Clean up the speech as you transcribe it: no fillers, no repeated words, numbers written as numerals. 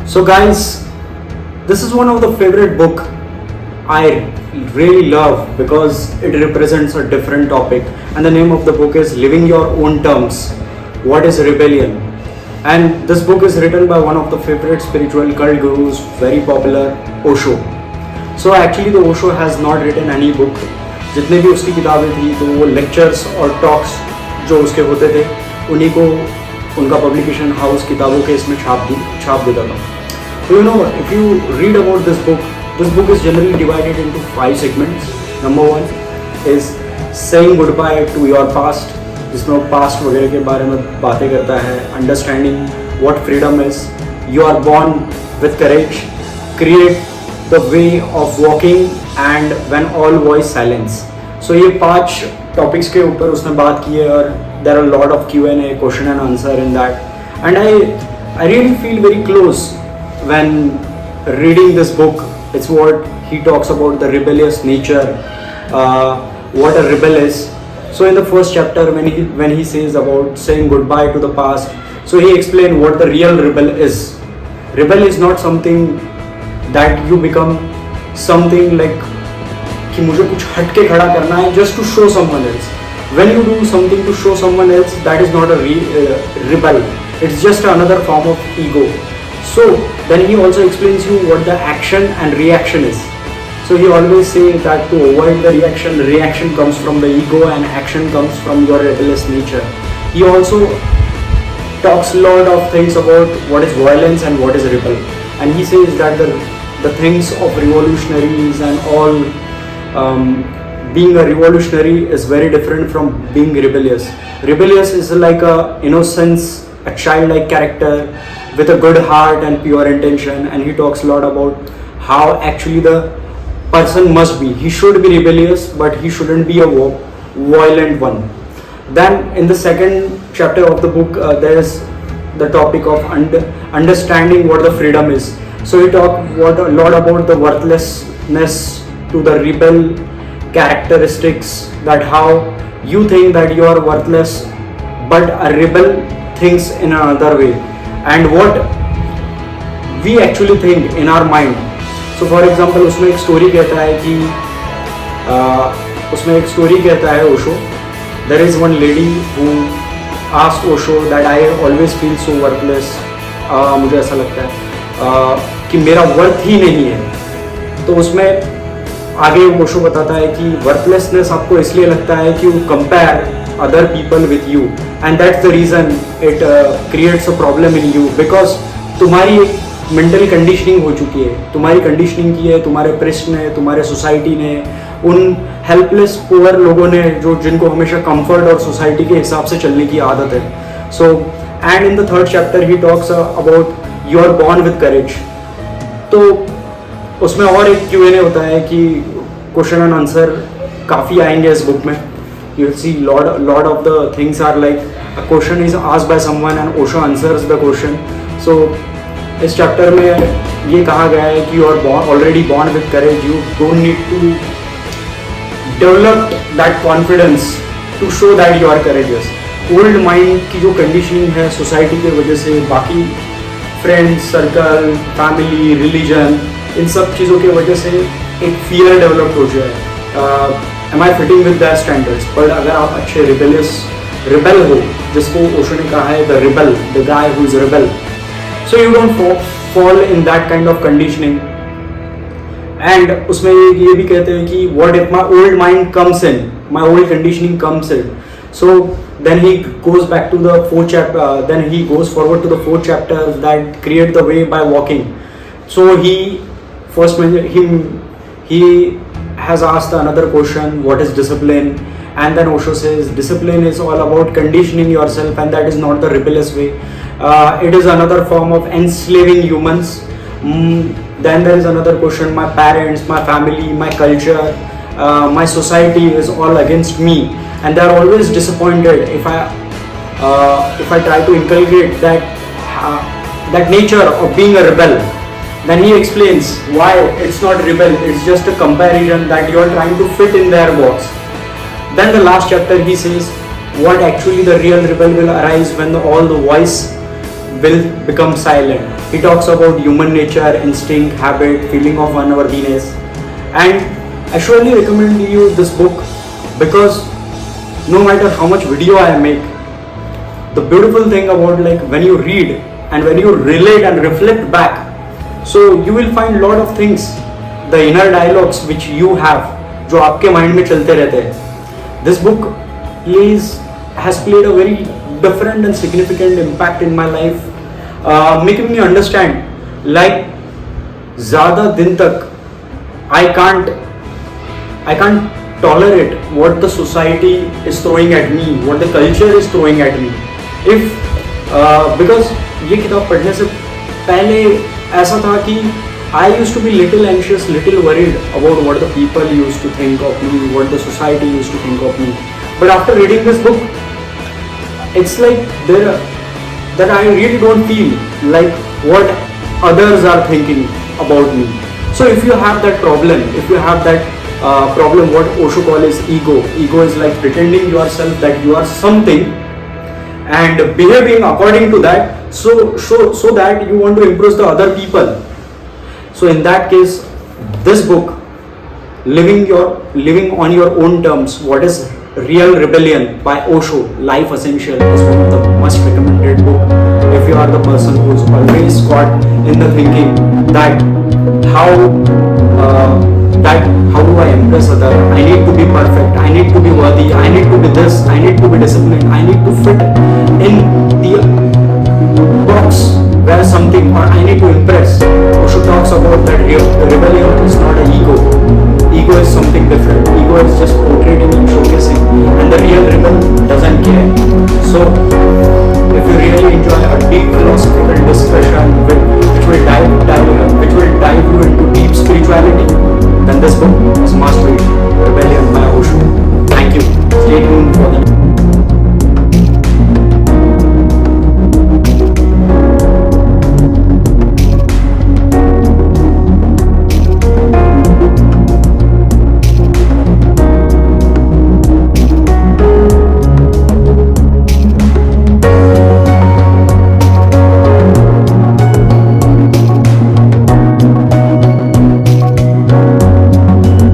So guys, this is one of the favorite book I really love because it represents a different topic, and the name of the book is Living Your Own Terms. What is rebellion? And this book is written by one of the favorite spiritual cult gurus, very popular, Osho. So actually the Osho has not written any book. जितने भी उसकी किताबें थी तो वो lectures और talks जो उसके होते थे उन्हीं को उनका पब्लिकेशन हाउस किताबों के इसमें छाप देता था. So if you read about this book is generally divided into 5 segments. Number 1 is saying goodbye to your past, जिसमें वो पास्ट वगैरह के बारे में बातें करता है. Understanding what freedom is, you are born with courage, create the way of walking and when all voice silence. So ये 5 टॉपिक्स के ऊपर उसने बात की है और there are lot of Q&A, question and answer in that. And I really feel very close when reading this book. It's what he talks about, the rebellious nature, what a rebel is. So in the first chapter when he says about saying goodbye to the past, so he explained what the real rebel is. Rebel is not something that you become something like कि मुझे कुछ हट के खड़ा करना है just to show someone else. When you do something to show someone else, that is not a rebel. It's just another form of ego. So then he also explains you what the action and reaction is. So he always say that to avoid the reaction comes from the ego and action comes from your rebellious nature. He also talks a lot of things about what is violence and what is rebel, and he says that the things of revolutionaries and all, being a revolutionary is very different from being rebellious. Rebellious is like a innocence, a childlike character with a good heart and pure intention, and he talks a lot about how actually the person must be. He should be rebellious, but he shouldn't be a violent one. Then in the second chapter of the book, there is the topic of understanding what the freedom is. So he talks a lot about the worthlessness to the rebel characteristics, that how you think that you are worthless, but a rebel thinks in another way, and what we actually think in our mind. So for example, उसमें एक story कहता है Osho, there is one lady who asked Osho that I always feel so worthless. मुझे ऐसा लगता है कि मेरा वर्थ ही नहीं है. तो उसमें आगे ओशो बताता है कि वर्थलेसनेस आपको इसलिए लगता है कि you compare other people with you, and that's the reason it creates a problem in you, because तुम्हारी एक मेंटल कंडीशनिंग हो चुकी है. तुम्हारी कंडीशनिंग की है तुम्हारे प्रेस ने, तुम्हारे सोसाइटी ने, उन हेल्पलेस पुअर लोगों ने जिनको हमेशा कंफर्ट और सोसाइटी के हिसाब से चलने की आदत है. So and in the third chapter he talks about you are born with courage. तो उसमें और एक Q&A होता है कि क्वेश्चन एंड आंसर काफ़ी आएंगे इस बुक में. You'll see lot of the things are like a question is asked by someone and Osho answers the question. So इस चैप्टर में ये कहा गया है कि you are already born with courage. You don't need to develop that confidence to show that you are courageous. Old mind की जो conditioning है सोसाइटी के वजह से, बाकी फ्रेंड्स सर्कल, फैमिली, रिलीजन, इन सब चीज़ों की वजह से एक फियर डेवलप हो जाए. Am I fitting with their standards? पर अगर आप अच्छे rebel हो, जिसको ओशो ने कहा है the rebel, the guy who is rebel, so you don't fall in that kind of conditioning. And उसमें ये भी कहते हैं कि what if my old mind comes in, my old conditioning comes in. So then he goes back to the 4th chapter. Then he goes forward to the 4th chapter that create the way by walking. So he first he has asked another question, what is discipline? And then Osho says discipline is all about conditioning yourself, and that is not the rebellious way. It is another form of enslaving humans. Then there is another question, my parents, my family, my culture, my society is all against me, and they are always disappointed if I try to inculcate that nature of being a rebel. Then he explains why it's not rebel, it's just a comparison that you are trying to fit in their box. Then the last chapter he says what actually the real rebel will arise when all the voice will become silent. He talks about human nature, instinct, habit, feeling of unworthiness. And I surely recommend you this book because no matter how much video I make, the beautiful thing about like when you read and when you relate and reflect back, so you will find lot of things, the inner dialogues which you have, जो आपके mind में चलते रहते हैं. This book has played a very different and significant impact in my life, making me understand like ज़्यादा दिन तक I can't tolerate what the society is throwing at me, what the culture is throwing at me. Because ये किताब पढ़ने से पहले ऐसा था कि I used to be little anxious, little worried about what the people used to think of me, what the society used to think of me. But after reading this book, it's like that I really don't feel like what others are thinking about me. So if you have that problem, problem what Osho calls ego is like pretending yourself that you are something and behaving according to that, so that you want to impress the other people. So in that case, this book, living on your own terms, what is real rebellion by Osho, Life Essential, is one of the most recommended book if you are the person who's always caught in the thinking that how do I impress others? I need to be perfect, I need to be worthy, I need to be this, I need to be disciplined, I need to fit in the box where something, or I need to impress. Osho talks about that rebellion is not an ego. Ego is something different. Ego is just portraying and showcasing, and the real rebel doesn't care. So, if you really enjoy a deep philosophical discussion with